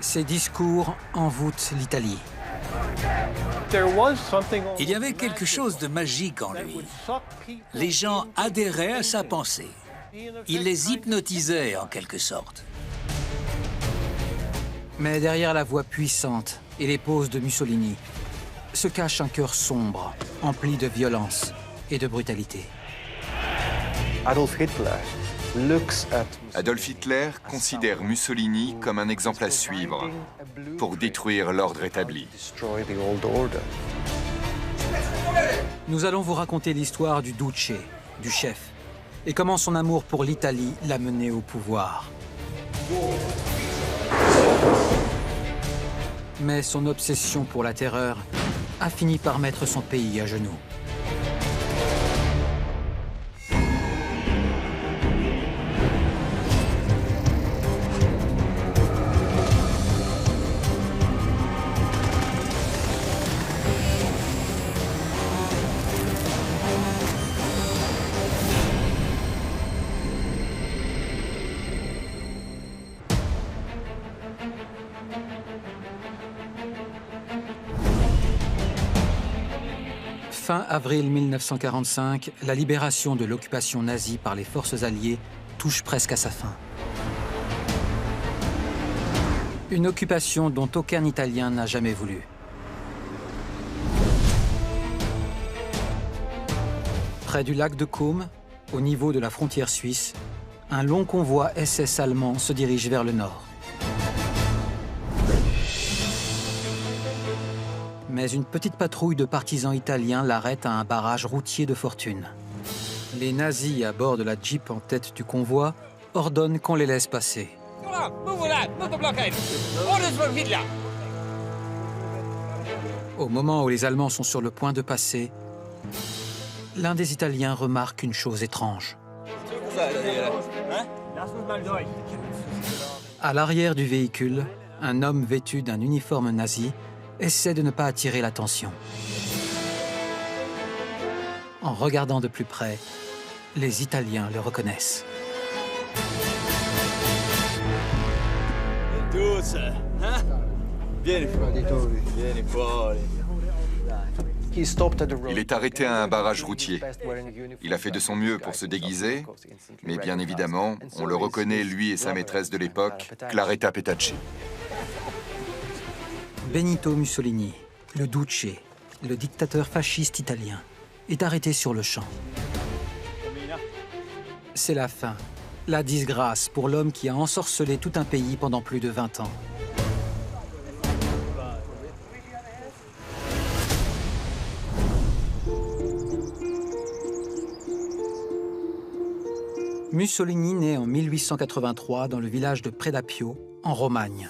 Ces discours envoûtent l'Italie. Il y avait quelque chose de magique en lui. Les gens adhéraient à sa pensée. Il les hypnotisait en quelque sorte. Mais derrière la voix puissante et les poses de Mussolini se cache un cœur sombre, empli de violence et de brutalité. Adolf Hitler considère Mussolini comme un exemple à suivre pour détruire l'ordre établi. Nous allons vous raconter l'histoire du Duce, du chef, et comment son amour pour l'Italie l'a mené au pouvoir. Mais son obsession pour la terreur a fini par mettre son pays à genoux. Fin avril 1945, la libération de l'occupation nazie par les forces alliées touche presque à sa fin. Une occupation dont aucun Italien n'a jamais voulu. Près du lac de Côme, au niveau de la frontière suisse, un long convoi SS allemand se dirige vers le nord. Mais une petite patrouille de partisans italiens l'arrête à un barrage routier de fortune. Les nazis à bord de la Jeep en tête du convoi ordonnent qu'on les laisse passer. Au moment où les Allemands sont sur le point de passer, l'un des Italiens remarque une chose étrange. À l'arrière du véhicule, un homme vêtu d'un uniforme nazi essaie de ne pas attirer l'attention. En regardant de plus près, les Italiens le reconnaissent. Il est arrêté à un barrage routier. Il a fait de son mieux pour se déguiser, mais bien évidemment, on le reconnaît, lui et sa maîtresse de l'époque, Claretta Petacci. Benito Mussolini, le Duce, le dictateur fasciste italien, est arrêté sur le champ. C'est la fin, la disgrâce pour l'homme qui a ensorcelé tout un pays pendant plus de 20 ans. Mussolini naît en 1883 dans le village de Predapio, en Romagne,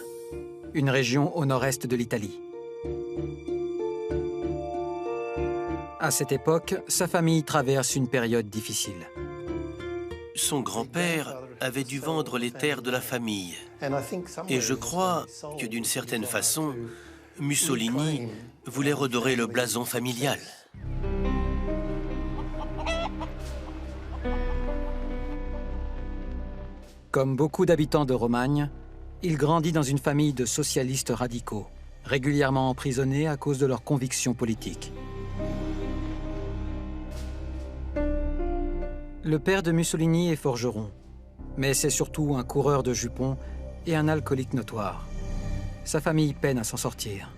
une région au nord-est de l'Italie. À cette époque, sa famille traverse une période difficile. Son grand-père avait dû vendre les terres de la famille. Et je crois que d'une certaine façon, Mussolini voulait redorer le blason familial. Comme beaucoup d'habitants de Romagne, il grandit dans une famille de socialistes radicaux, régulièrement emprisonnés à cause de leurs convictions politiques. Le père de Mussolini est forgeron, mais c'est surtout un coureur de jupons et un alcoolique notoire. Sa famille peine à s'en sortir.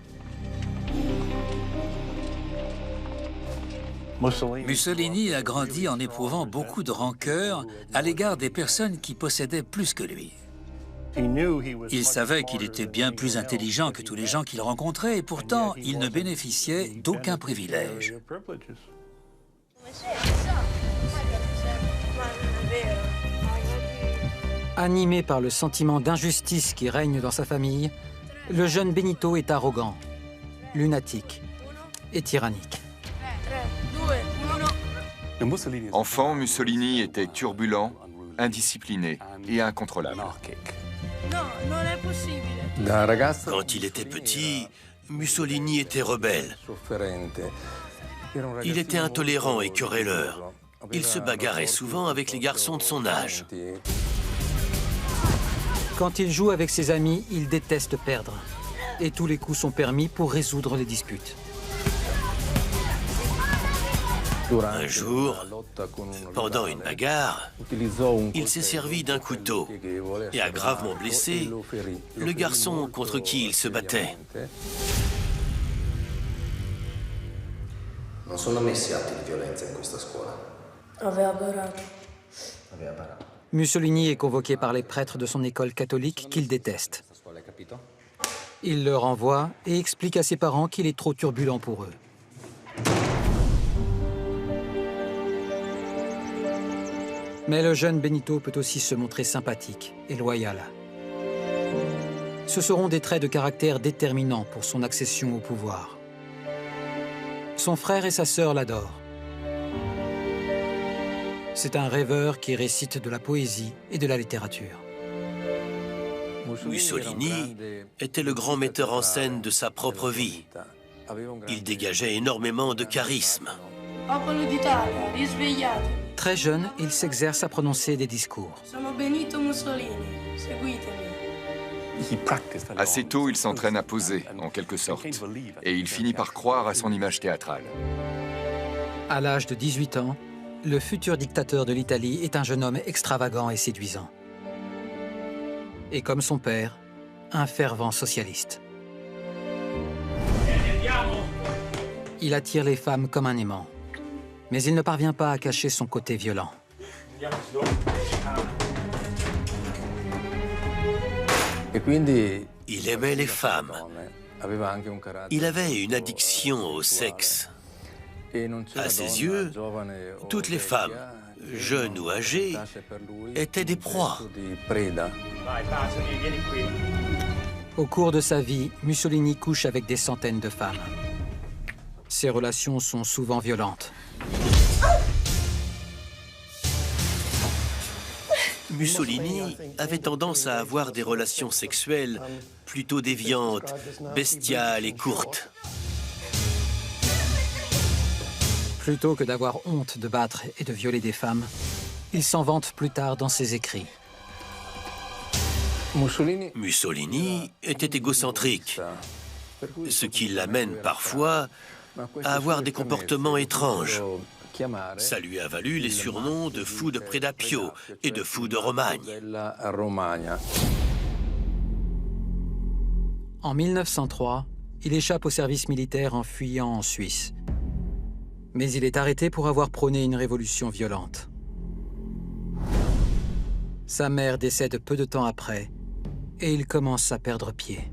Mussolini a grandi en éprouvant beaucoup de rancœur à l'égard des personnes qui possédaient plus que lui. Il savait qu'il était bien plus intelligent que tous les gens qu'il rencontrait et pourtant, il ne bénéficiait d'aucun privilège. Animé par le sentiment d'injustice qui règne dans sa famille, le jeune Benito est arrogant, lunatique et tyrannique. Enfant, Mussolini était turbulent, indiscipliné et incontrôlable. Quand il était petit, Mussolini était rebelle. Il était intolérant et querelleur. Il se bagarrait souvent avec les garçons de son âge. Quand il joue avec ses amis, il déteste perdre. Et tous les coups sont permis pour résoudre les disputes. Un jour, pendant une bagarre, il s'est servi d'un couteau et a gravement blessé le garçon contre qui il se battait. Non sono messi atti di violenza in questa scuola. Aveva barato. Mussolini est convoqué par les prêtres de son école catholique qu'il déteste. Il le renvoie et explique à ses parents qu'il est trop turbulent pour eux. Mais le jeune Benito peut aussi se montrer sympathique et loyal. Ce seront des traits de caractère déterminants pour son accession au pouvoir. Son frère et sa sœur l'adorent. C'est un rêveur qui récite de la poésie et de la littérature. Mussolini était le grand metteur en scène de sa propre vie. Il dégageait énormément de charisme. Popolo d'Italia, risvegliate. Très jeune, il s'exerce à prononcer des discours. Sono Benito Mussolini, seguitemi. Assez tôt, il s'entraîne à poser, en quelque sorte. Et il finit par croire à son image théâtrale. À l'âge de 18 ans, le futur dictateur de l'Italie est un jeune homme extravagant et séduisant. Et comme son père, un fervent socialiste. Il attire les femmes comme un aimant. Mais il ne parvient pas à cacher son côté violent. Il aimait les femmes. Il avait une addiction au sexe. À ses yeux, toutes les femmes, jeunes ou âgées, étaient des proies. Au cours de sa vie, Mussolini couche avec des centaines de femmes. Ses relations sont souvent violentes. Mussolini avait tendance à avoir des relations sexuelles plutôt déviantes, bestiales et courtes. Plutôt que d'avoir honte de battre et de violer des femmes, il s'en vante plus tard dans ses écrits. Mussolini était égocentrique, ce qui l'amène parfois à avoir des comportements étranges. Ça lui a valu les surnoms de fou de Predapio et de fou de Romagne. En 1903, il échappe au service militaire en fuyant en Suisse. Mais il est arrêté pour avoir prôné une révolution violente. Sa mère décède peu de temps après et il commence à perdre pied.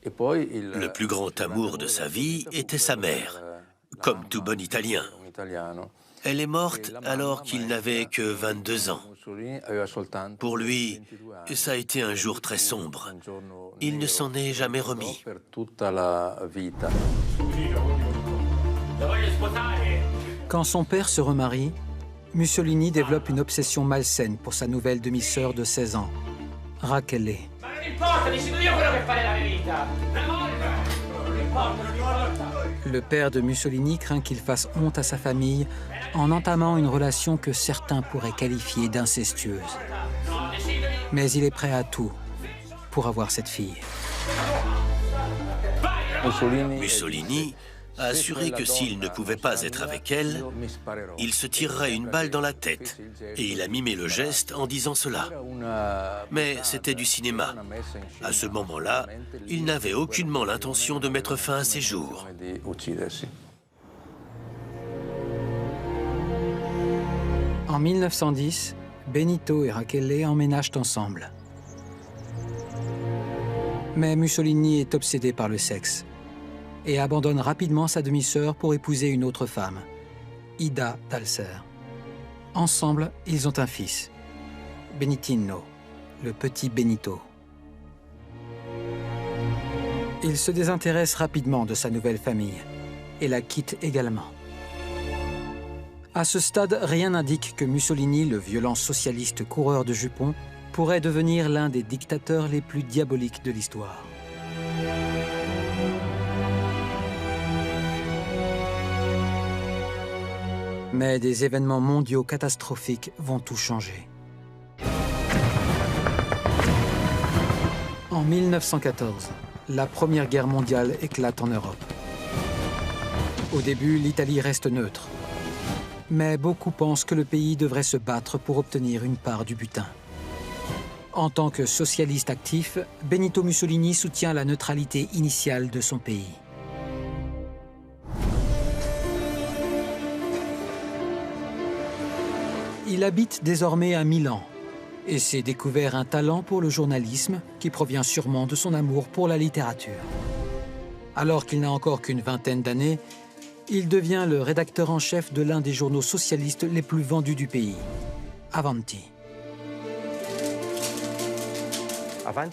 Le plus grand amour de sa vie était sa mère, comme tout bon Italien. Elle est morte alors qu'il n'avait que 22 ans. Pour lui, ça a été un jour très sombre. Il ne s'en est jamais remis. Quand son père se remarie, Mussolini développe une obsession malsaine pour sa nouvelle demi-sœur de 16 ans, Rachele. Le père de Mussolini craint qu'il fasse honte à sa famille en entamant une relation que certains pourraient qualifier d'incestueuse. Mais il est prêt à tout pour avoir cette fille. Mussolini a assuré que s'il ne pouvait pas être avec elle, il se tirerait une balle dans la tête. Et il a mimé le geste en disant cela. Mais c'était du cinéma. À ce moment-là, il n'avait aucunement l'intention de mettre fin à ses jours. En 1910, Benito et Rachele emménagent ensemble. Mais Mussolini est obsédé par le sexe et abandonne rapidement sa demi-sœur pour épouser une autre femme, Ida Dalser. Ensemble, ils ont un fils, Benitino, le petit Benito. Il se désintéresse rapidement de sa nouvelle famille et la quitte également. À ce stade, rien n'indique que Mussolini, le violent socialiste coureur de jupons, pourrait devenir l'un des dictateurs les plus diaboliques de l'histoire. Mais des événements mondiaux catastrophiques vont tout changer. En 1914, la Première Guerre mondiale éclate en Europe. Au début, l'Italie reste neutre. Mais beaucoup pensent que le pays devrait se battre pour obtenir une part du butin. En tant que socialiste actif, Benito Mussolini soutient la neutralité initiale de son pays. Il habite désormais à Milan et s'est découvert un talent pour le journalisme qui provient sûrement de son amour pour la littérature. Alors qu'il n'a encore qu'une vingtaine d'années, il devient le rédacteur en chef de l'un des journaux socialistes les plus vendus du pays, Avanti.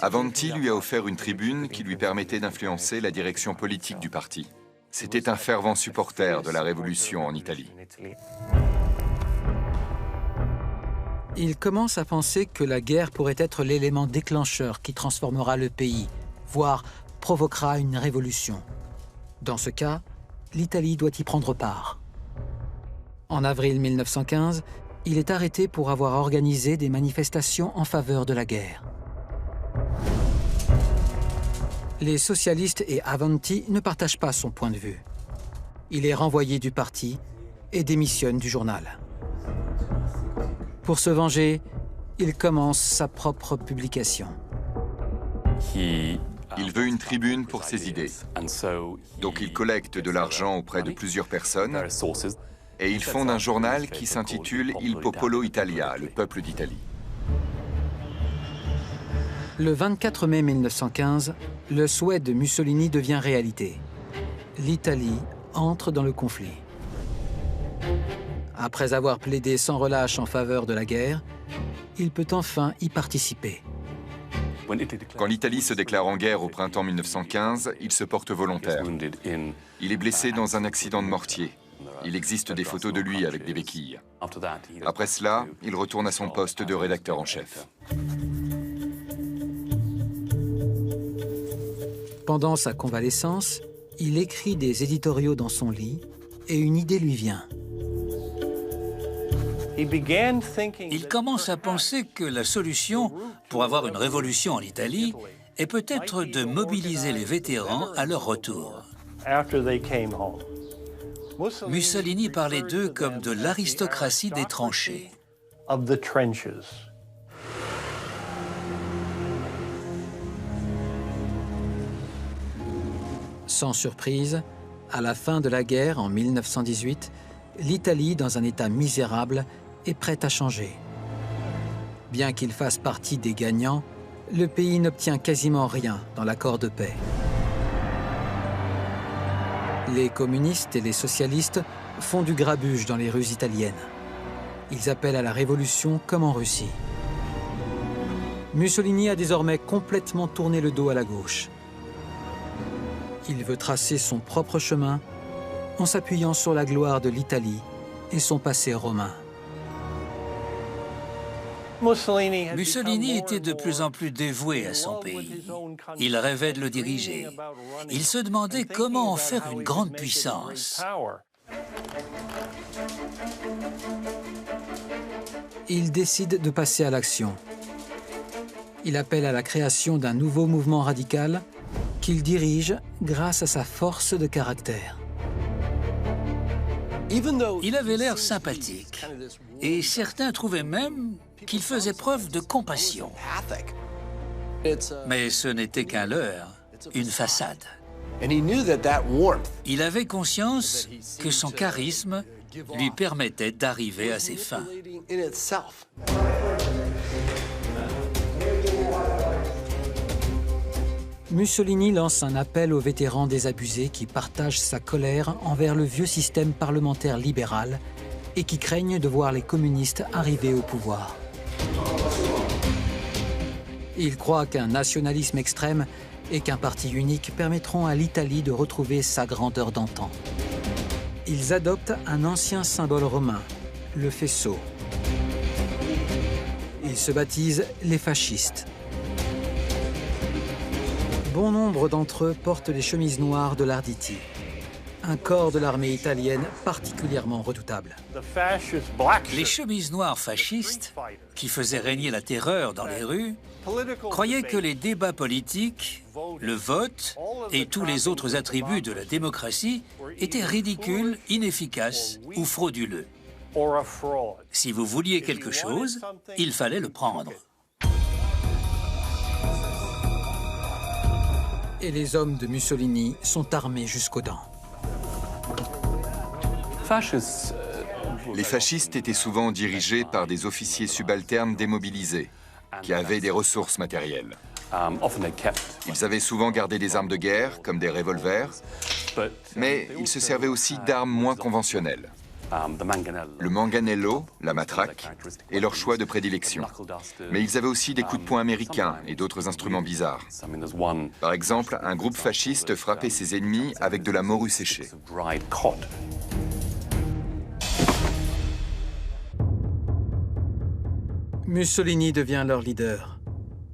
Avanti lui a offert une tribune qui lui permettait d'influencer la direction politique du parti. C'était un fervent supporter de la révolution en Italie. Il commence à penser que la guerre pourrait être l'élément déclencheur qui transformera le pays, voire provoquera une révolution. Dans ce cas, l'Italie doit y prendre part. En avril 1915, il est arrêté pour avoir organisé des manifestations en faveur de la guerre. Les socialistes et Avanti ne partagent pas son point de vue. Il est renvoyé du parti et démissionne du journal. Pour se venger, il commence sa propre publication. Il veut une tribune pour ses idées. Donc il collecte de l'argent auprès de plusieurs personnes et il fonde un journal qui s'intitule Il Popolo Italia, le peuple d'Italie. Le 24 mai 1915, le souhait de Mussolini devient réalité. L'Italie entre dans le conflit. Après avoir plaidé sans relâche en faveur de la guerre, il peut enfin y participer. Quand l'Italie se déclare en guerre au printemps 1915, il se porte volontaire. Il est blessé dans un accident de mortier. Il existe des photos de lui avec des béquilles. Après cela, il retourne à son poste de rédacteur en chef. Pendant sa convalescence, il écrit des éditoriaux dans son lit et une idée lui vient. Il commence à penser que la solution pour avoir une révolution en Italie est peut-être de mobiliser les vétérans à leur retour. Mussolini parlait d'eux comme de l'aristocratie des tranchées. Sans surprise, à la fin de la guerre, en 1918, l'Italie, dans un état misérable, est prête à changer. Bien qu'il fasse partie des gagnants, le pays n'obtient quasiment rien dans l'accord de paix. Les communistes et les socialistes font du grabuge dans les rues italiennes. Ils appellent à la révolution comme en Russie. Mussolini a désormais complètement tourné le dos à la gauche. Il veut tracer son propre chemin en s'appuyant sur la gloire de l'Italie et son passé romain. Mussolini était de plus en plus dévoué à son pays. Il rêvait de le diriger. Il se demandait comment en faire une grande puissance. Il décide de passer à l'action. Il appelle à la création d'un nouveau mouvement radical qu'il dirige grâce à sa force de caractère. Il avait l'air sympathique et certains trouvaient même qu'il faisait preuve de compassion. Mais ce n'était qu'un leurre, une façade. Il avait conscience que son charisme lui permettait d'arriver à ses fins. Mussolini lance un appel aux vétérans désabusés qui partagent sa colère envers le vieux système parlementaire libéral et qui craignent de voir les communistes arriver au pouvoir. Il croit qu'un nationalisme extrême et qu'un parti unique permettront à l'Italie de retrouver sa grandeur d'antan. Ils adoptent un ancien symbole romain, le faisceau. Ils se baptisent les fascistes. Bon nombre d'entre eux portent les chemises noires de l'Arditi, un corps de l'armée italienne particulièrement redoutable. Les chemises noires fascistes, qui faisaient régner la terreur dans les rues, croyaient que les débats politiques, le vote et tous les autres attributs de la démocratie étaient ridicules, inefficaces ou frauduleux. Si vous vouliez quelque chose, il fallait le prendre. Et les hommes de Mussolini sont armés jusqu'aux dents. Les fascistes étaient souvent dirigés par des officiers subalternes démobilisés, qui avaient des ressources matérielles. Ils avaient souvent gardé des armes de guerre, comme des revolvers, mais ils se servaient aussi d'armes moins conventionnelles. Le manganello, la matraque, est leur choix de prédilection. Mais ils avaient aussi des coups de poing américains et d'autres instruments bizarres. Par exemple, un groupe fasciste frappait ses ennemis avec de la morue séchée. Mussolini devient leur leader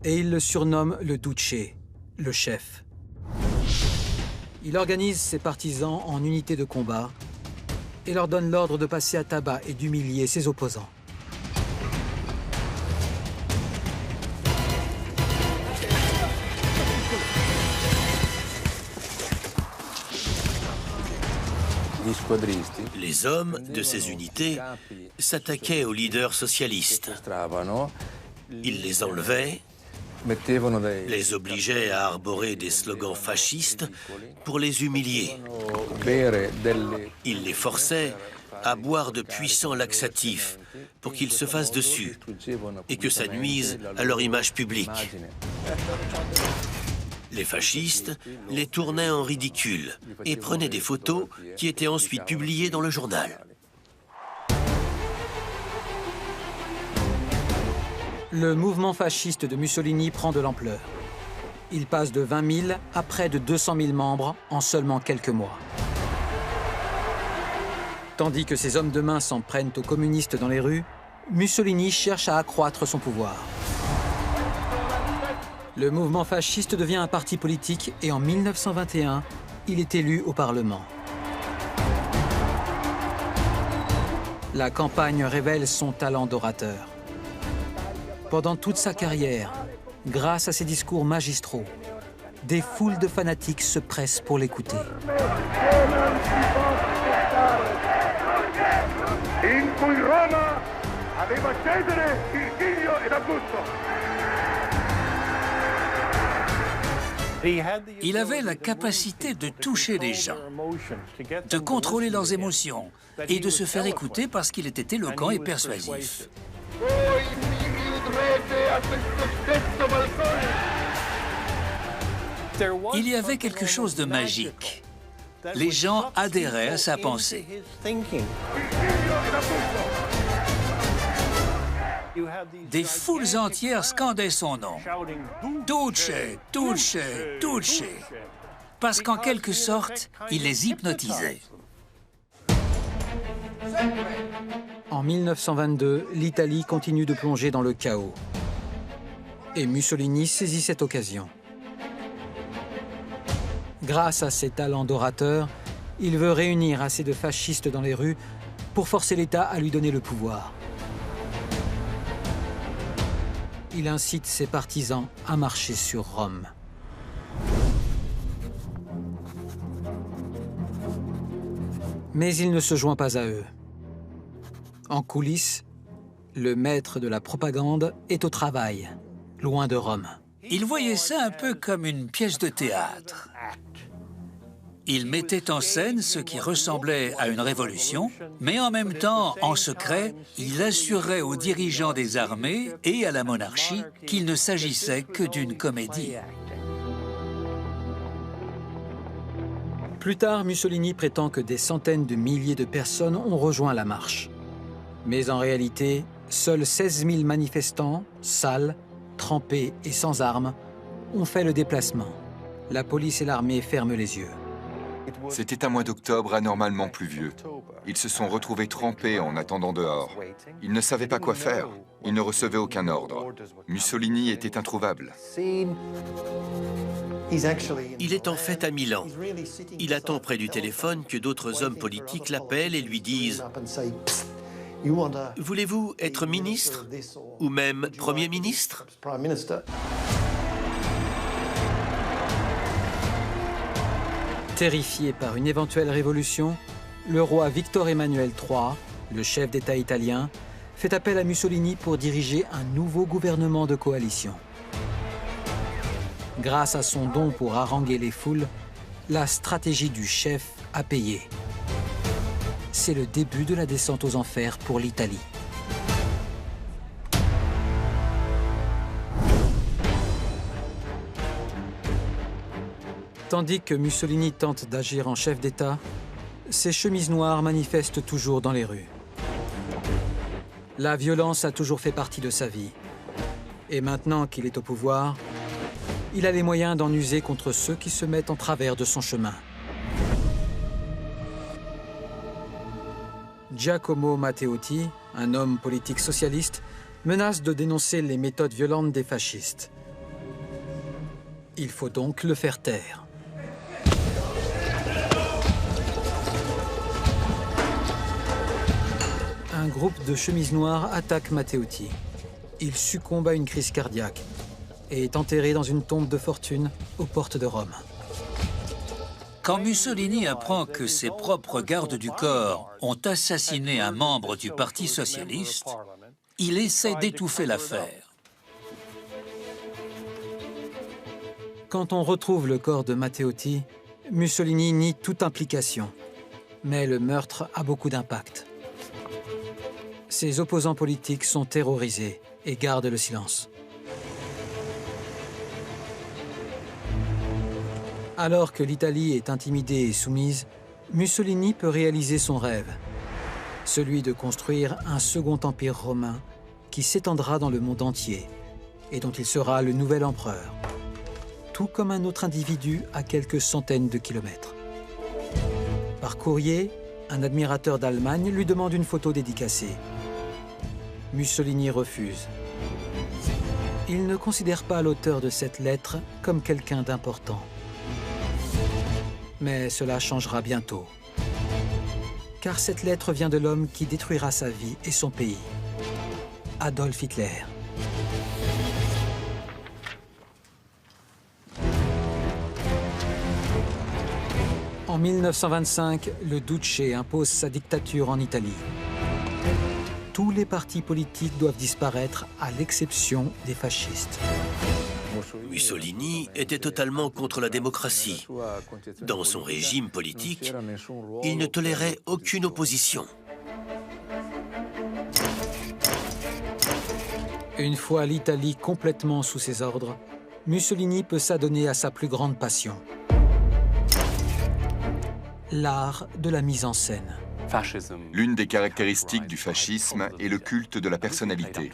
et il le surnomme le Duce, le chef. Il organise ses partisans en unités de combat et leur donne l'ordre de passer à tabac et d'humilier ses opposants. Les hommes de ces unités s'attaquaient aux leaders socialistes. Ils les enlevaient, les obligeaient à arborer des slogans fascistes pour les humilier. Ils les forçaient à boire de puissants laxatifs pour qu'ils se fassent dessus et que ça nuise à leur image publique. Les fascistes les tournaient en ridicule et prenaient des photos qui étaient ensuite publiées dans le journal. Le mouvement fasciste de Mussolini prend de l'ampleur. Il passe de 20 000 à près de 200 000 membres en seulement quelques mois. Tandis que ses hommes de main s'en prennent aux communistes dans les rues, Mussolini cherche à accroître son pouvoir. Le mouvement fasciste devient un parti politique et en 1921, il est élu au Parlement. La campagne révèle son talent d'orateur. Pendant toute sa carrière, grâce à ses discours magistraux, des foules de fanatiques se pressent pour l'écouter. Il avait la capacité de toucher les gens, de contrôler leurs émotions et de se faire écouter parce qu'il était éloquent et persuasif. Il y avait quelque chose de magique. Les gens adhéraient à sa pensée. Des foules entières scandaient son nom. Duce, Duce, Duce. Parce qu'en quelque sorte, il les hypnotisait. En 1922, l'Italie continue de plonger dans le chaos. Et Mussolini saisit cette occasion. Grâce à ses talents d'orateur, il veut réunir assez de fascistes dans les rues pour forcer l'État à lui donner le pouvoir. Il incite ses partisans à marcher sur Rome. Mais il ne se joint pas à eux. En coulisses, le maître de la propagande est au travail, loin de Rome. Il voyait ça un peu comme une pièce de théâtre. Il mettait en scène ce qui ressemblait à une révolution, mais en même temps, en secret, il assurait aux dirigeants des armées et à la monarchie qu'il ne s'agissait que d'une comédie. Plus tard, Mussolini prétend que des centaines de milliers de personnes ont rejoint la marche. Mais en réalité, seuls 16 000 manifestants, sales, trempés et sans armes, ont fait le déplacement. La police et l'armée ferment les yeux. C'était un mois d'octobre anormalement pluvieux. Ils se sont retrouvés trempés en attendant dehors. Ils ne savaient pas quoi faire. Ils ne recevaient aucun ordre. Mussolini était introuvable. Il est en fait à Milan. Il attend près du téléphone que d'autres hommes politiques l'appellent et lui disent « Voulez-vous être ministre ou même Premier ministre ?» Terrifié par une éventuelle révolution, le roi Victor Emmanuel III, le chef d'État italien, fait appel à Mussolini pour diriger un nouveau gouvernement de coalition. Grâce à son don pour haranguer les foules, la stratégie du chef a payé. C'est le début de la descente aux enfers pour l'Italie. Tandis que Mussolini tente d'agir en chef d'État, ses chemises noires manifestent toujours dans les rues. La violence a toujours fait partie de sa vie. Et maintenant qu'il est au pouvoir, il a les moyens d'en user contre ceux qui se mettent en travers de son chemin. Giacomo Matteotti, un homme politique socialiste, menace de dénoncer les méthodes violentes des fascistes. Il faut donc le faire taire. Un groupe de chemises noires attaque Matteotti. Il succombe à une crise cardiaque et est enterré dans une tombe de fortune aux portes de Rome. Quand Mussolini apprend que ses propres gardes du corps ont assassiné un membre du Parti socialiste, il essaie d'étouffer l'affaire. Quand on retrouve le corps de Matteotti, Mussolini nie toute implication. Mais le meurtre a beaucoup d'impact. Ses opposants politiques sont terrorisés et gardent le silence. Alors que l'Italie est intimidée et soumise, Mussolini peut réaliser son rêve, celui de construire un second empire romain qui s'étendra dans le monde entier et dont il sera le nouvel empereur, tout comme un autre individu à quelques centaines de kilomètres. Par courrier, un admirateur d'Allemagne lui demande une photo dédicacée. Mussolini refuse. Il ne considère pas l'auteur de cette lettre comme quelqu'un d'important. Mais cela changera bientôt. Car cette lettre vient de l'homme qui détruira sa vie et son pays, Adolf Hitler. En 1925, le Duce impose sa dictature en Italie. Tous les partis politiques doivent disparaître, à l'exception des fascistes. Mussolini était totalement contre la démocratie. Dans son régime politique, il ne tolérait aucune opposition. Une fois l'Italie complètement sous ses ordres, Mussolini peut s'adonner à sa plus grande passion, l'art de la mise en scène. L'une des caractéristiques du fascisme est le culte de la personnalité.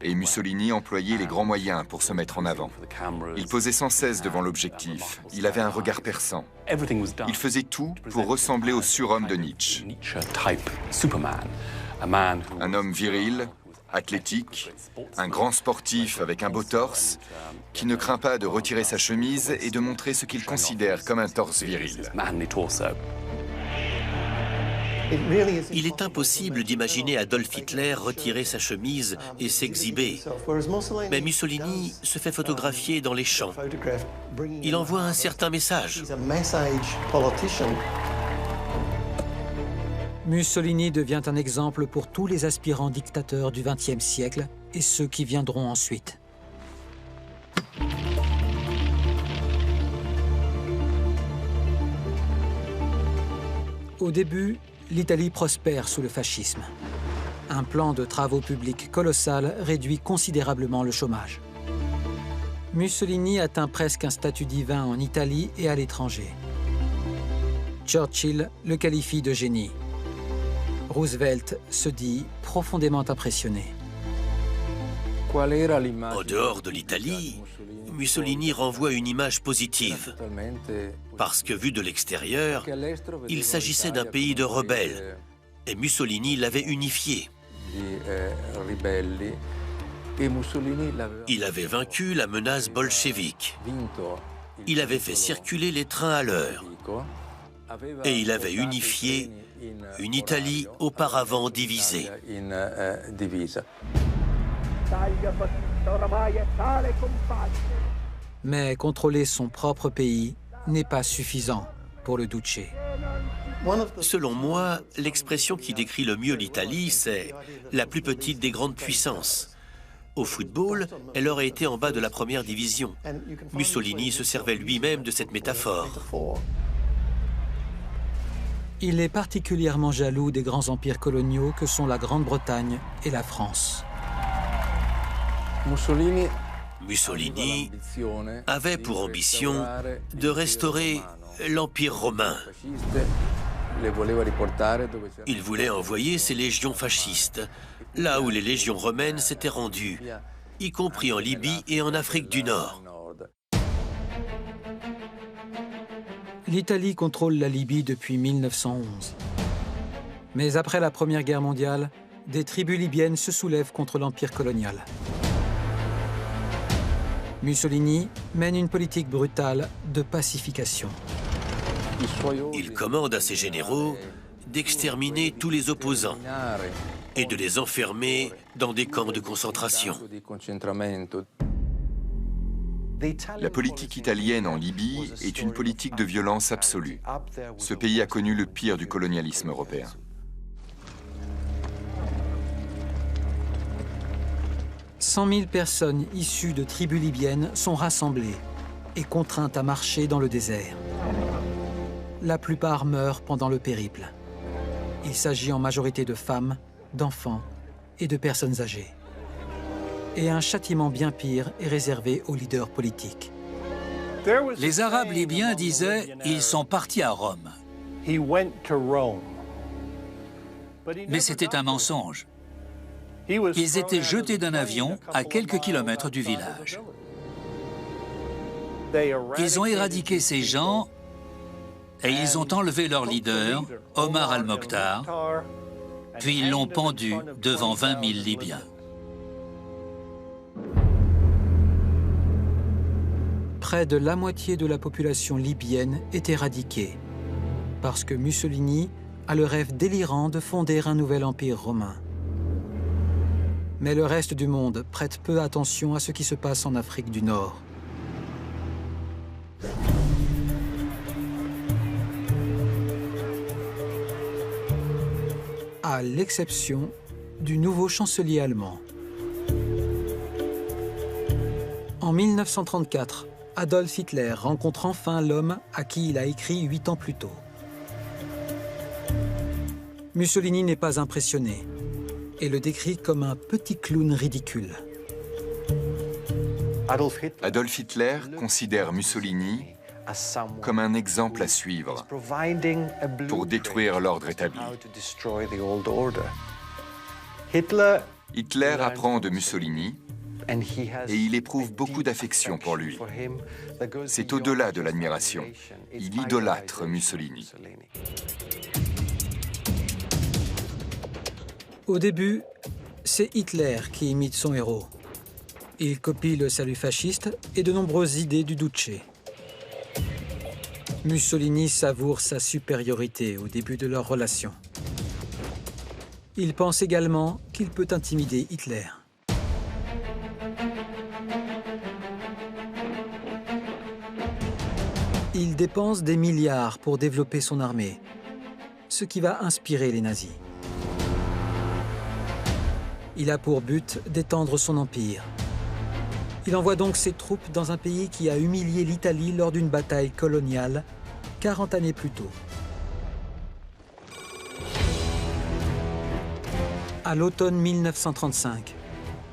Et Mussolini employait les grands moyens pour se mettre en avant. Il posait sans cesse devant l'objectif. Il avait un regard perçant. Il faisait tout pour ressembler au surhomme de Nietzsche. Un homme viril, athlétique, un grand sportif avec un beau torse, qui ne craint pas de retirer sa chemise et de montrer ce qu'il considère comme un torse viril. Il est impossible d'imaginer Adolf Hitler retirer sa chemise et s'exhiber. Mais Mussolini se fait photographier dans les champs. Il envoie un certain message. Mussolini devient un exemple pour tous les aspirants dictateurs du XXe siècle et ceux qui viendront ensuite. Au début, l'Italie prospère sous le fascisme. Un plan de travaux publics colossal réduit considérablement le chômage. Mussolini atteint presque un statut divin en Italie et à l'étranger. Churchill le qualifie de génie. Roosevelt se dit profondément impressionné. En dehors de l'Italie, Mussolini renvoie une image positive, parce que vu de l'extérieur, il s'agissait d'un pays de rebelles, et Mussolini l'avait unifié. Il avait vaincu la menace bolchevique. Il avait fait circuler les trains à l'heure. Et il avait unifié une Italie auparavant divisée. Mais contrôler son propre pays n'est pas suffisant pour le Duce. Selon moi, l'expression qui décrit le mieux l'Italie, c'est la plus petite des grandes puissances. Au football, elle aurait été en bas de la première division. Mussolini se servait lui-même de cette métaphore. Il est particulièrement jaloux des grands empires coloniaux que sont la Grande-Bretagne et la France. Mussolini avait pour ambition de restaurer l'Empire romain. Il voulait envoyer ses légions fascistes, là où les légions romaines s'étaient rendues, y compris en Libye et en Afrique du Nord. L'Italie contrôle la Libye depuis 1911. Mais après la Première Guerre mondiale, des tribus libyennes se soulèvent contre l'empire colonial. Mussolini mène une politique brutale de pacification. Il commande à ses généraux d'exterminer tous les opposants et de les enfermer dans des camps de concentration. La politique italienne en Libye est une politique de violence absolue. Ce pays a connu le pire du colonialisme européen. « 100 000 personnes issues de tribus libyennes sont rassemblées et contraintes à marcher dans le désert. La plupart meurent pendant le périple. Il s'agit en majorité de femmes, d'enfants et de personnes âgées. Et un châtiment bien pire est réservé aux leaders politiques. Les Arabes libyens disaient « ils sont partis à Rome ». Mais c'était un mensonge. Ils étaient jetés d'un avion à quelques kilomètres du village. Ils ont éradiqué ces gens et ils ont enlevé leur leader, Omar al-Mokhtar, puis ils l'ont pendu devant 20 000 Libyens. Près de la moitié de la population libyenne est éradiquée, parce que Mussolini a le rêve délirant de fonder un nouvel empire romain. Mais le reste du monde prête peu attention à ce qui se passe en Afrique du Nord. À l'exception du nouveau chancelier allemand. En 1934, Adolf Hitler rencontre enfin l'homme à qui il a écrit 8 ans plus tôt. Mussolini n'est pas impressionné et le décrit comme un petit clown ridicule. Adolf Hitler considère Mussolini comme un exemple à suivre pour détruire l'ordre établi. Hitler apprend de Mussolini et il éprouve beaucoup d'affection pour lui. C'est au-delà de l'admiration. Il idolâtre Mussolini. Au début, c'est Hitler qui imite son héros. Il copie le salut fasciste et de nombreuses idées du Duce. Mussolini savoure sa supériorité au début de leur relation. Il pense également qu'il peut intimider Hitler. Il dépense des milliards pour développer son armée, ce qui va inspirer les nazis. Il a pour but d'étendre son empire. Il envoie donc ses troupes dans un pays qui a humilié l'Italie lors d'une bataille coloniale 40 années plus tôt. À l'automne 1935,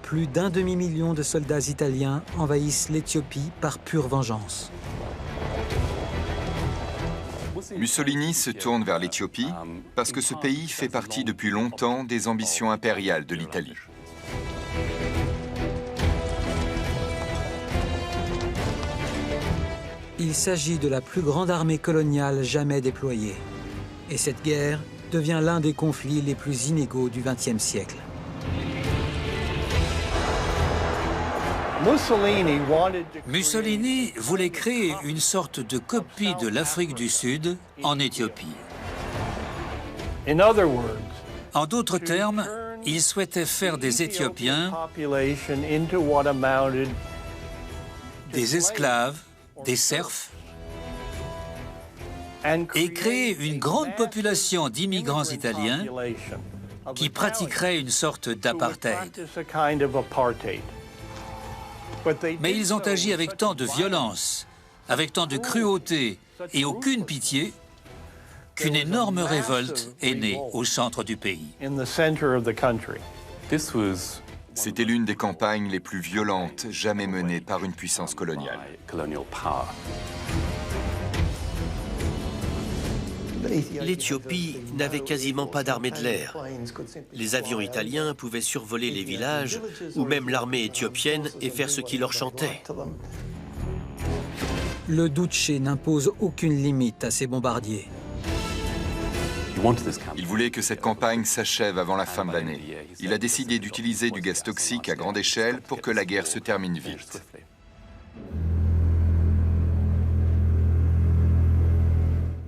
plus d'1 demi-million de soldats italiens envahissent l'Éthiopie par pure vengeance. Mussolini se tourne vers l'Éthiopie parce que ce pays fait partie depuis longtemps des ambitions impériales de l'Italie. Il s'agit de la plus grande armée coloniale jamais déployée. Et cette guerre devient l'un des conflits les plus inégaux du XXe siècle. Mussolini voulait créer une sorte de copie de l'Afrique du Sud en Éthiopie. En d'autres termes, il souhaitait faire des Éthiopiens des esclaves, des serfs, et créer une grande population d'immigrants italiens qui pratiqueraient une sorte d'apartheid. Mais ils ont agi avec tant de violence, avec tant de cruauté et aucune pitié, qu'une énorme révolte est née au centre du pays. C'était l'une des campagnes les plus violentes jamais menées par une puissance coloniale. L'Éthiopie n'avait quasiment pas d'armée de l'air. Les avions italiens pouvaient survoler les villages ou même l'armée éthiopienne et faire ce qui leur chantait. Le Duce n'impose aucune limite à ses bombardiers. Il voulait que cette campagne s'achève avant la fin de l'année. Il a décidé d'utiliser du gaz toxique à grande échelle pour que la guerre se termine vite.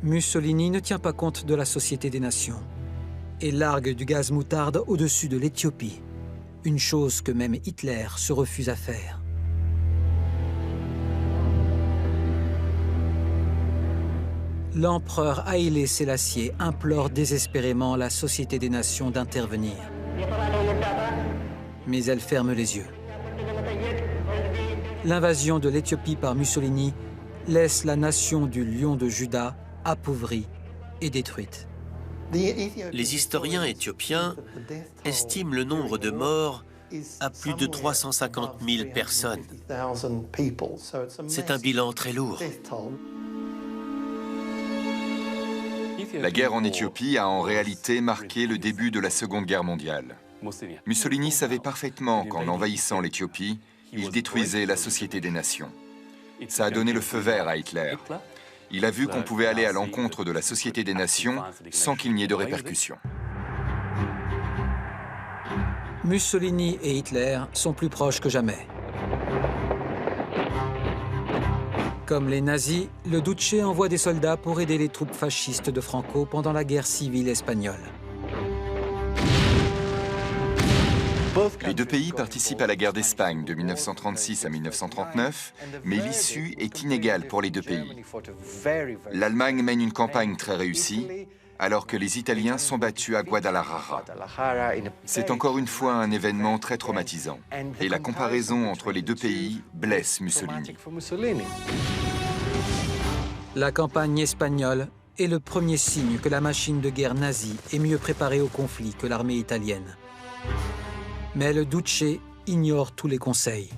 Mussolini ne tient pas compte de la Société des Nations et largue du gaz moutarde au-dessus de l'Éthiopie, une chose que même Hitler se refuse à faire. L'empereur Haïlé Sélassié implore désespérément la Société des Nations d'intervenir. Mais elle ferme les yeux. L'invasion de l'Éthiopie par Mussolini laisse la nation du Lion de Juda appauvrie et détruite. Les historiens éthiopiens estiment le nombre de morts à plus de 350 000 personnes. C'est un bilan très lourd. La guerre en Éthiopie a en réalité marqué le début de la Seconde Guerre mondiale. Mussolini savait parfaitement qu'en envahissant l'Éthiopie, il détruisait la Société des Nations. Ça a donné le feu vert à Hitler. Il a vu qu'on pouvait aller à l'encontre de la Société des Nations sans qu'il n'y ait de répercussions. Mussolini et Hitler sont plus proches que jamais. Comme les nazis, le Duce envoie des soldats pour aider les troupes fascistes de Franco pendant la guerre civile espagnole. Les deux pays participent à la guerre d'Espagne de 1936 à 1939, mais l'issue est inégale pour les deux pays. L'Allemagne mène une campagne très réussie, alors que les Italiens sont battus à Guadalajara. C'est encore une fois un événement très traumatisant, et la comparaison entre les deux pays blesse Mussolini. La campagne espagnole est le premier signe que la machine de guerre nazie est mieux préparée au conflit que l'armée italienne. Mais le Duce ignore tous les conseils.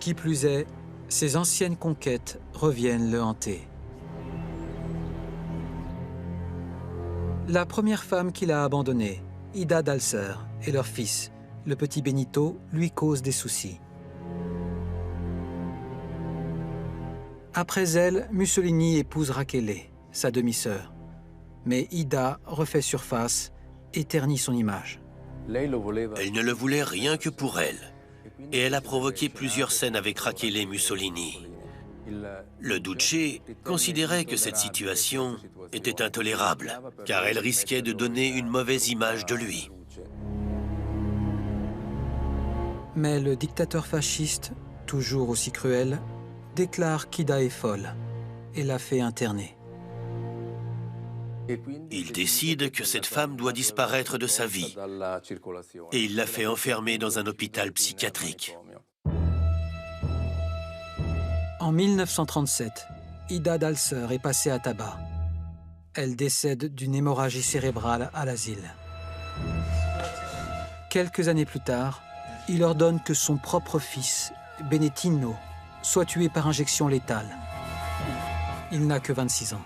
Qui plus est, ses anciennes conquêtes reviennent le hanter. La première femme qu'il a abandonnée, Ida d'Alser, et leur fils, le petit Benito, lui cause des soucis. Après elle, Mussolini épouse Rachele, sa demi-sœur. Mais Ida refait surface et ternit son image. Elle ne le voulait rien que pour elle. Et elle a provoqué plusieurs scènes avec Rachele et Mussolini. Le Duce considérait que cette situation était intolérable, car elle risquait de donner une mauvaise image de lui. Mais le dictateur fasciste, toujours aussi cruel, déclare qu'Ida est folle et la fait interner. Il décide que cette femme doit disparaître de sa vie et il la fait enfermer dans un hôpital psychiatrique. En 1937, Ida d'Alser est passée à tabac. Elle décède d'une hémorragie cérébrale à l'asile. Quelques années plus tard, il ordonne que son propre fils, Benettino, soit tué par injection létale. Il n'a que 26 ans.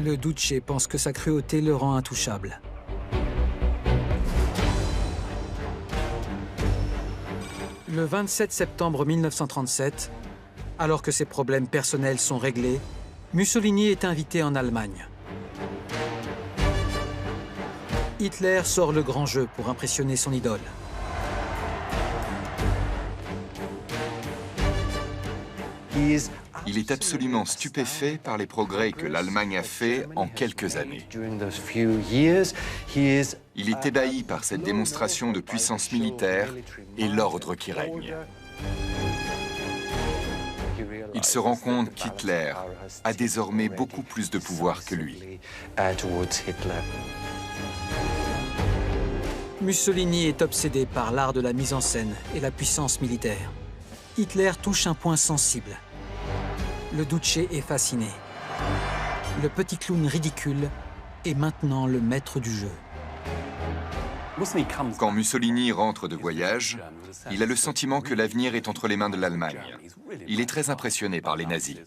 Le Duce pense que sa cruauté le rend intouchable. Le 27 septembre 1937, alors que ses problèmes personnels sont réglés, Mussolini est invité en Allemagne. Hitler sort le grand jeu pour impressionner son idole. Il est absolument stupéfait par les progrès que l'Allemagne a faits en quelques années. Il est ébahi par cette démonstration de puissance militaire et l'ordre qui règne. Il se rend compte qu'Hitler a désormais beaucoup plus de pouvoir que lui. Mussolini est obsédé par l'art de la mise en scène et la puissance militaire. Hitler touche un point sensible. Le Duce est fasciné. Le petit clown ridicule est maintenant le maître du jeu. Quand Mussolini rentre de voyage, il a le sentiment que l'avenir est entre les mains de l'Allemagne. Il est très impressionné par les nazis.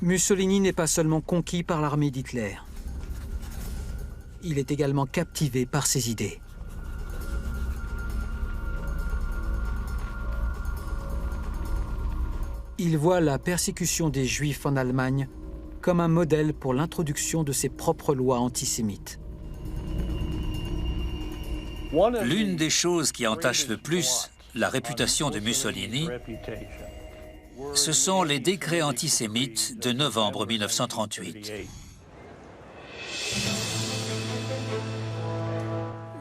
Mussolini n'est pas seulement conquis par l'armée d'Hitler. Il est également captivé par ses idées. Il voit la persécution des Juifs en Allemagne comme un modèle pour l'introduction de ses propres lois antisémites. L'une des choses qui entache le plus la réputation de Mussolini, ce sont les décrets antisémites de novembre 1938.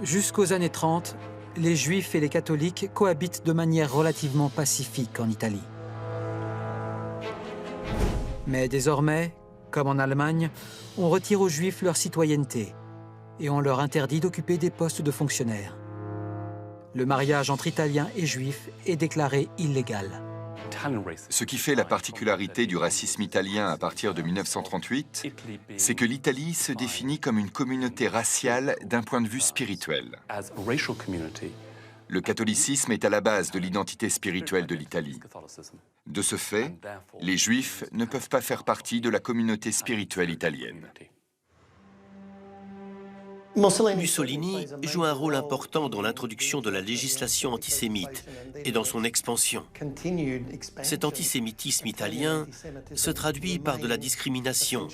Jusqu'aux années 30, les Juifs et les catholiques cohabitent de manière relativement pacifique en Italie. Mais désormais, comme en Allemagne, on retire aux Juifs leur citoyenneté et on leur interdit d'occuper des postes de fonctionnaires. Le mariage entre Italiens et Juifs est déclaré illégal. Ce qui fait la particularité du racisme italien à partir de 1938, c'est que l'Italie se définit comme une communauté raciale d'un point de vue spirituel. Le catholicisme est à la base de l'identité spirituelle de l'Italie. De ce fait, les Juifs ne peuvent pas faire partie de la communauté spirituelle italienne. Mussolini joue un rôle important dans l'introduction de la législation antisémite et dans son expansion. Cet antisémitisme italien se traduit par de la discrimination,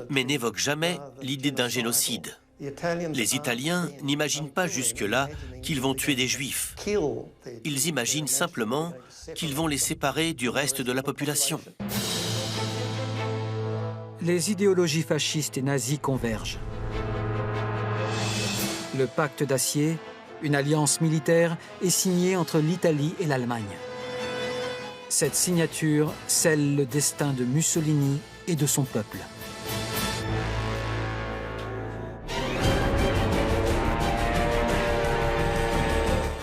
mais n'évoque jamais l'idée d'un génocide. Les Italiens n'imaginent pas jusque-là qu'ils vont tuer des Juifs. Ils imaginent simplement qu'ils vont les séparer du reste de la population. Les idéologies fascistes et nazies convergent. Le pacte d'acier, une alliance militaire, est signé entre l'Italie et l'Allemagne. Cette signature scelle le destin de Mussolini et de son peuple.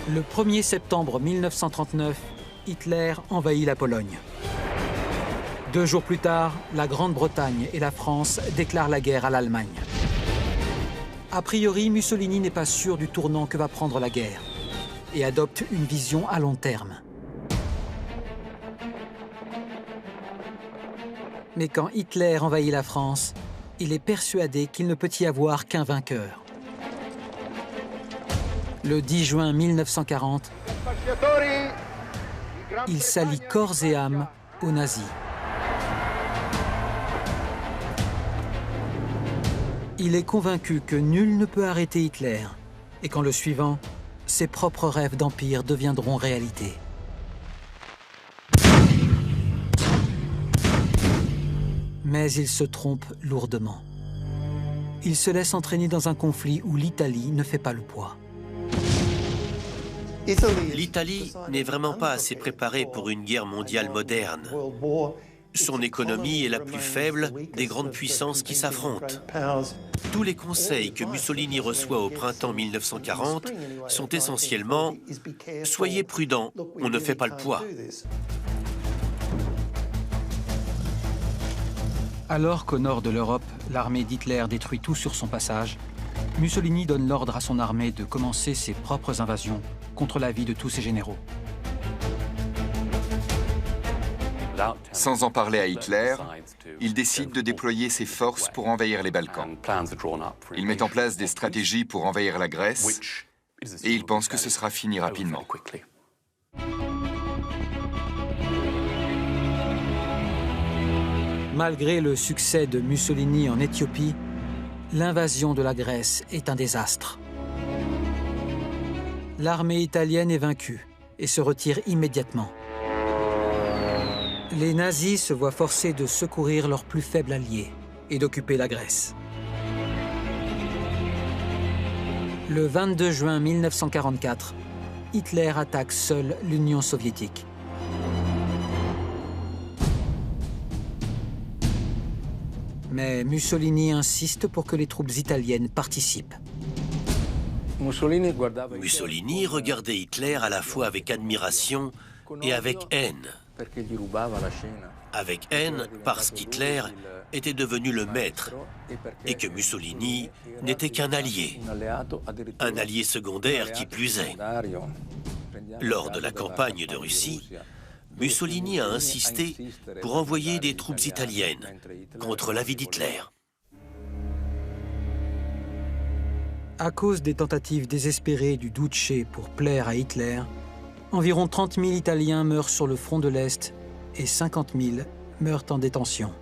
Le 1er septembre 1939, Hitler envahit la Pologne. 2 jours plus tard, la Grande-Bretagne et la France déclarent la guerre à l'Allemagne. A priori, Mussolini n'est pas sûr du tournant que va prendre la guerre et adopte une vision à long terme. Mais quand Hitler envahit la France, il est persuadé qu'il ne peut y avoir qu'un vainqueur. Le 10 juin 1940, il s'allie corps et âme aux nazis. Il est convaincu que nul ne peut arrêter Hitler et qu'en le suivant, ses propres rêves d'empire deviendront réalité. Mais il se trompe lourdement. Il se laisse entraîner dans un conflit où l'Italie ne fait pas le poids. L'Italie n'est vraiment pas assez préparée pour une guerre mondiale moderne. Son économie est la plus faible des grandes puissances qui s'affrontent. Tous les conseils que Mussolini reçoit au printemps 1940 sont essentiellement « Soyez prudents, on ne fait pas le poids ». Alors qu'au nord de l'Europe, l'armée d'Hitler détruit tout sur son passage, Mussolini donne l'ordre à son armée de commencer ses propres invasions contre l'avis de tous ses généraux. Sans en parler à Hitler, il décide de déployer ses forces pour envahir les Balkans. Il met en place des stratégies pour envahir la Grèce et il pense que ce sera fini rapidement. Malgré le succès de Mussolini en Éthiopie, l'invasion de la Grèce est un désastre. L'armée italienne est vaincue et se retire immédiatement. Les nazis se voient forcés de secourir leur plus faible allié et d'occuper la Grèce. Le 22 juin 1944, Hitler attaque seul l'Union soviétique. Mais Mussolini insiste pour que les troupes italiennes participent. Mussolini regardait Hitler à la fois avec admiration et avec haine. Avec haine parce qu'Hitler était devenu le maître et que Mussolini n'était qu'un allié secondaire qui plus est. Lors de la campagne de Russie, Mussolini a insisté pour envoyer des troupes italiennes contre l'avis d'Hitler. À cause des tentatives désespérées du Duce pour plaire à Hitler, environ 30 000 Italiens meurent sur le front de l'Est et 50 000 meurent en détention.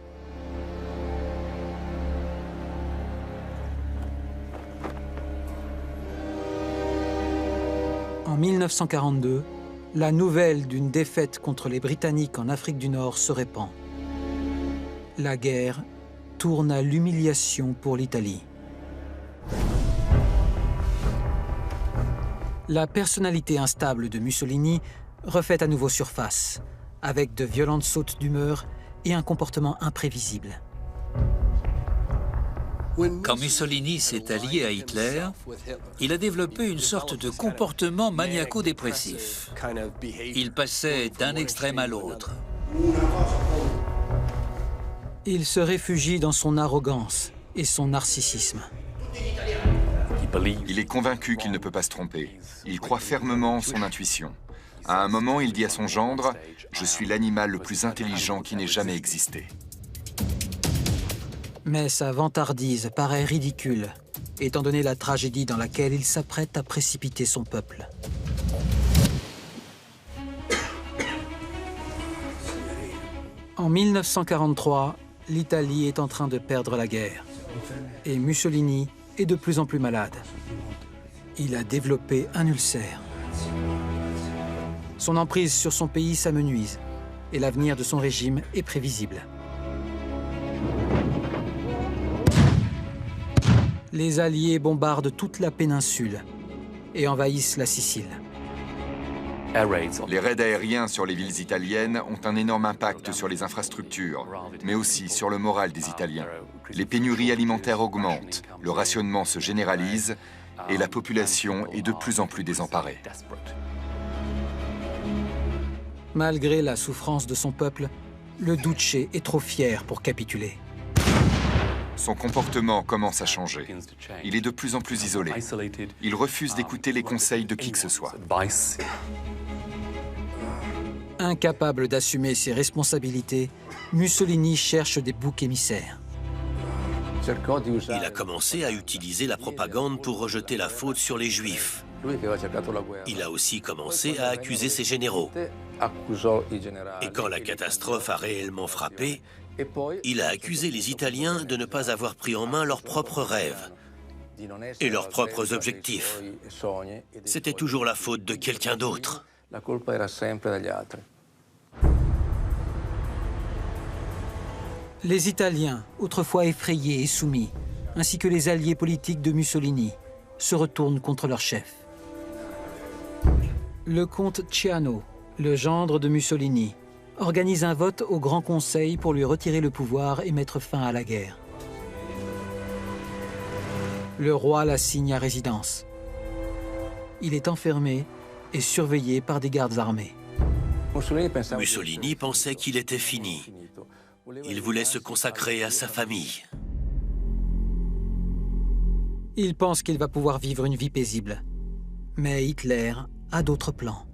En 1942, la nouvelle d'une défaite contre les Britanniques en Afrique du Nord se répand. La guerre tourne à l'humiliation pour l'Italie. La personnalité instable de Mussolini refait à nouveau surface, avec de violentes sautes d'humeur et un comportement imprévisible. Quand Mussolini s'est allié à Hitler, il a développé une sorte de comportement maniaco-dépressif. Il passait d'un extrême à l'autre. Il se réfugie dans son arrogance et son narcissisme. Il est convaincu qu'il ne peut pas se tromper. Il croit fermement en son intuition. À un moment, il dit à son gendre « Je suis l'animal le plus intelligent qui n'ait jamais existé ». Mais sa vantardise paraît ridicule, étant donné la tragédie dans laquelle il s'apprête à précipiter son peuple. En 1943, l'Italie est en train de perdre la guerre. Et Mussolini est de plus en plus malade. Il a développé un ulcère. Son emprise sur son pays s'amenuise et l'avenir de son régime est prévisible. Les Alliés bombardent toute la péninsule et envahissent la Sicile. Les raids aériens sur les villes italiennes ont un énorme impact sur les infrastructures, mais aussi sur le moral des Italiens. Les pénuries alimentaires augmentent, le rationnement se généralise et la population est de plus en plus désemparée. Malgré la souffrance de son peuple, le Duce est trop fier pour capituler. Son comportement commence à changer. Il est de plus en plus isolé. Il refuse d'écouter les conseils de qui que ce soit. Incapable d'assumer ses responsabilités, Mussolini cherche des boucs émissaires. Il a commencé à utiliser la propagande pour rejeter la faute sur les Juifs. Il a aussi commencé à accuser ses généraux. Et quand la catastrophe a réellement frappé, il a accusé les Italiens de ne pas avoir pris en main leurs propres rêves et leurs propres objectifs. C'était toujours la faute de quelqu'un d'autre. Les Italiens, autrefois effrayés et soumis, ainsi que les alliés politiques de Mussolini, se retournent contre leur chef. Le comte Ciano, le gendre de Mussolini, organise un vote au Grand Conseil pour lui retirer le pouvoir et mettre fin à la guerre. Le roi l'assigne à résidence. Il est enfermé et surveillé par des gardes armés. Mussolini pensait qu'il était fini. Il voulait se consacrer à sa famille. Il pense qu'il va pouvoir vivre une vie paisible. Mais Hitler a d'autres plans.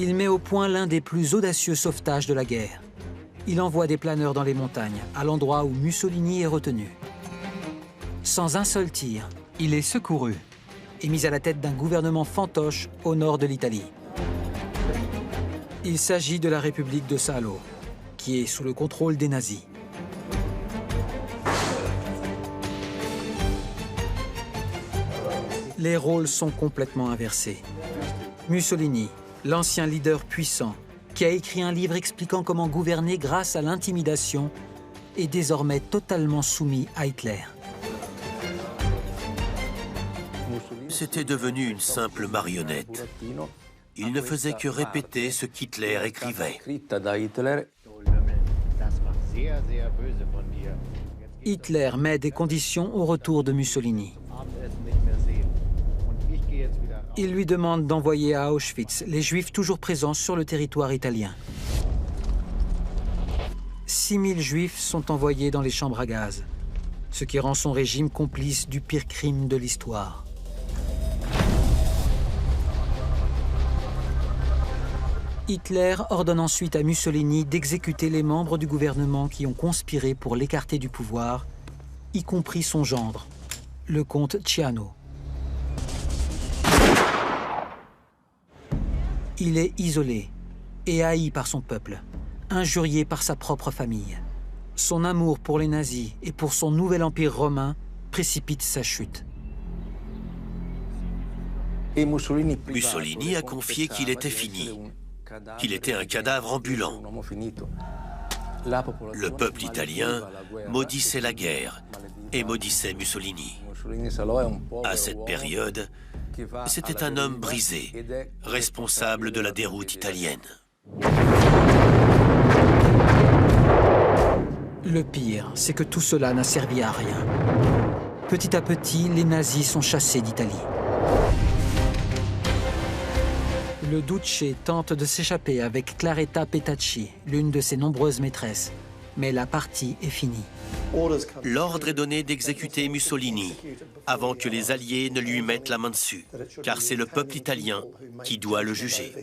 Il met au point l'un des plus audacieux sauvetages de la guerre. Il envoie des planeurs dans les montagnes, à l'endroit où Mussolini est retenu. Sans un seul tir, il est secouru et mis à la tête d'un gouvernement fantoche au nord de l'Italie. Il s'agit de la République de Salo, qui est sous le contrôle des nazis. Les rôles sont complètement inversés. Mussolini, l'ancien leader puissant, qui a écrit un livre expliquant comment gouverner grâce à l'intimidation, est désormais totalement soumis à Hitler. C'était devenu une simple marionnette. Il ne faisait que répéter ce qu'Hitler écrivait. Hitler met des conditions au retour de Mussolini. Il lui demande d'envoyer à Auschwitz les Juifs toujours présents sur le territoire italien. 6000 Juifs sont envoyés dans les chambres à gaz, ce qui rend son régime complice du pire crime de l'histoire. Hitler ordonne ensuite à Mussolini d'exécuter les membres du gouvernement qui ont conspiré pour l'écarter du pouvoir, y compris son gendre, le comte Ciano. Il est isolé et haï par son peuple, injurié par sa propre famille. Son amour pour les nazis et pour son nouvel empire romain précipite sa chute. Mussolini a confié qu'il était fini, qu'il était un cadavre ambulant. Le peuple italien maudissait la guerre et maudissait Mussolini. À cette période, c'était un homme brisé, responsable de la déroute italienne. Le pire, c'est que tout cela n'a servi à rien. Petit à petit, les nazis sont chassés d'Italie. Le Duce tente de s'échapper avec Claretta Petacci, l'une de ses nombreuses maîtresses. Mais la partie est finie. L'ordre est donné d'exécuter Mussolini avant que les Alliés ne lui mettent la main dessus, car c'est le peuple italien qui doit le juger.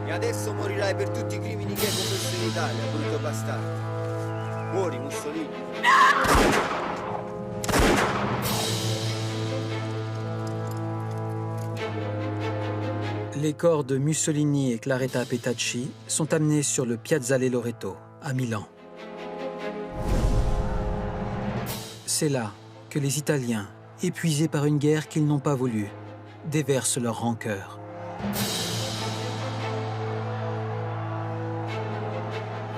E adesso morirai per tutti I crimini che hai commesso in Italia, brutto bastardo. Muori, Mussolini. Les corps de Mussolini et Claretta Petacci sont amenés sur le Piazzale Loreto, à Milan. C'est là que les Italiens, épuisés par une guerre qu'ils n'ont pas voulu, déversent leur rancœur.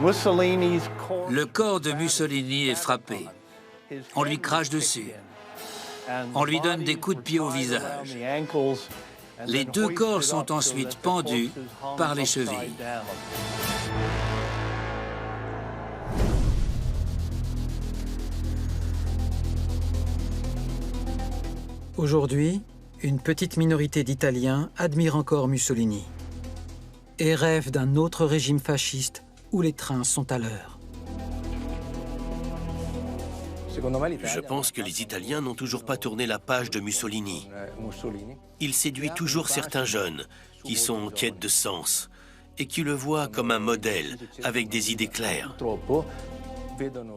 Le corps de Mussolini est frappé. On lui crache dessus. On lui donne des coups de pied au visage. Les deux corps sont ensuite pendus par les chevilles. Aujourd'hui, une petite minorité d'Italiens admire encore Mussolini et rêve d'un autre régime fasciste où les trains sont à l'heure. Je pense que les Italiens n'ont toujours pas tourné la page de Mussolini. Il séduit toujours certains jeunes qui sont en quête de sens et qui le voient comme un modèle avec des idées claires.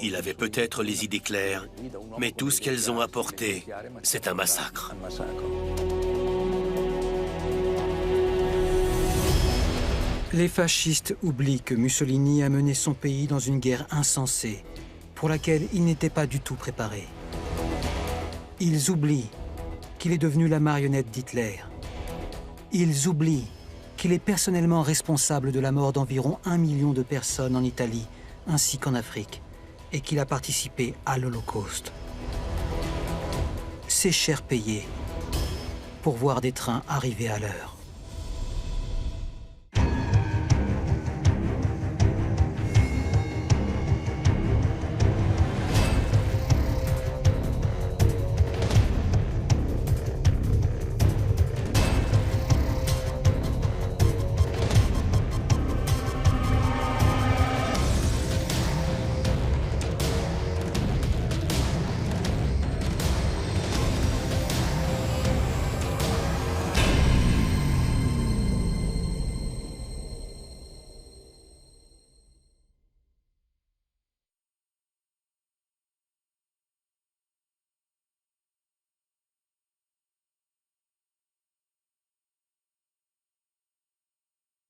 Il avait peut-être les idées claires, mais tout ce qu'elles ont apporté, c'est un massacre. Les fascistes oublient que Mussolini a mené son pays dans une guerre insensée, pour laquelle il n'était pas du tout préparé. Ils oublient qu'il est devenu la marionnette d'Hitler. Ils oublient qu'il est personnellement responsable de la mort d'environ 1 million de personnes en Italie, ainsi qu'en Afrique, et qu'il a participé à l'Holocauste. C'est cher payé pour voir des trains arriver à l'heure.